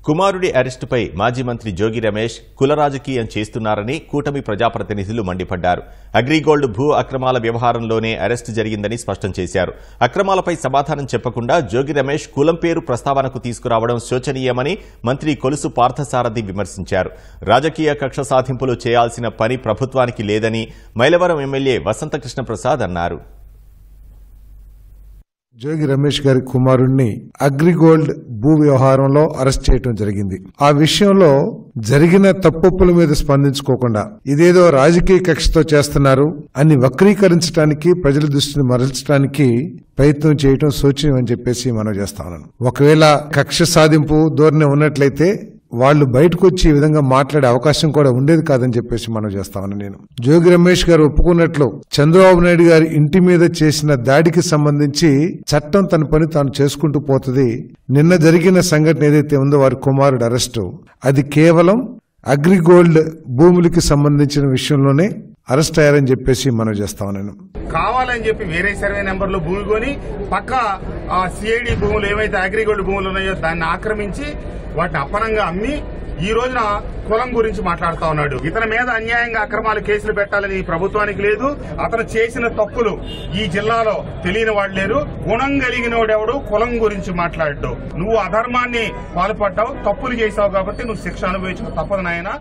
కుమారుడి అరెస్టుపై మాజీ మంత్రి జోగి రమేష్ కుల రాజకీయం చేస్తున్నారని కూటమి ప్రజాప్రతినిధులు మండిపడ్డారు. అగ్రిగోల్డ్ భూ అక్రమాల వ్యవహారంలోనే అరెస్టు జరిగిందని స్పష్టం చేశారు. అక్రమాలపై సమాధానం చెప్పకుండా జోగి రమేష్ కులం పేరు ప్రస్తావనకు తీసుకురావడం శోచనీయమని మంత్రి కొలుసు పార్థసారథి విమర్శించారు. రాజకీయ కక్ష సాధింపులు చేయాల్సిన పని ప్రభుత్వానికి లేదని మైలవరం ఎమ్మెల్యే వసంతకృష్ణ ప్రసాద్ అన్నారు. జోగి రమేష్ గారి కుమారుణ్ణి అగ్రిగోల్డ్ భూ వ్యవహారంలో అరెస్ట్ చేయడం జరిగింది. ఆ విషయంలో జరిగిన తప్పుల మీద స్పందించుకోకుండా ఇదేదో రాజకీయ కక్షతో చేస్తున్నారు అని వక్రీకరించడానికి, ప్రజల దృష్టిని మరల్చడానికి ప్రయత్నం చేయడం శోచనీయం అని చెప్పేసి మనం చేస్తా ఉన్నాను. ఒకవేళ కక్ష సాధింపు ధోరణి ఉన్నట్లయితే వాళ్ళు బయటకు వచ్చి ఈ విధంగా మాట్లాడే అవకాశం కూడా ఉండేది కాదని చెప్పేసి మనం చేస్తామని నేను. జోగి రమేష్ గారు ఒప్పుకున్నట్లు చంద్రబాబు నాయుడు గారి ఇంటి మీద చేసిన దాడికి సంబంధించి చట్టం తన పని తాను చేసుకుంటూ పోతుంది. నిన్న జరిగిన సంఘటన ఏదైతే ఉందో వారి కుమారుడు అరెస్టు, అది కేవలం అగ్రిగోల్డ్ భూములకి సంబంధించిన విషయంలోనే అరెస్ట్ అయ్యారని చెప్పేసి మనం చేస్తాం. నేను కావాలని చెప్పి వేరే సర్వే నెంబర్లో భూమి కొని పక్క సిఐడి భూములు ఏవైతే అగ్రిగోల్డ్ భూములు ఉన్నాయో దాన్ని ఆక్రమించి వాటిని అప్పనంగా అమ్మి ఈ రోజున కులం గురించి మాట్లాడుతా ఉన్నాడు. ఇతని మీద అన్యాయంగా అక్రమాలు కేసులు పెట్టాలని ప్రభుత్వానికి లేదు. అతను చేసిన తప్పులు ఈ జిల్లాలో తెలియని వాడు లేరు. గుణం కలిగినోడెవడు కులం గురించి మాట్లాడు. నువ్వు అధర్మాన్ని పాల్పడ్డావు, తప్పులు చేశావు కాబట్టి నువ్వు శిక్ష అనుభవించక తప్పదు నాయనా.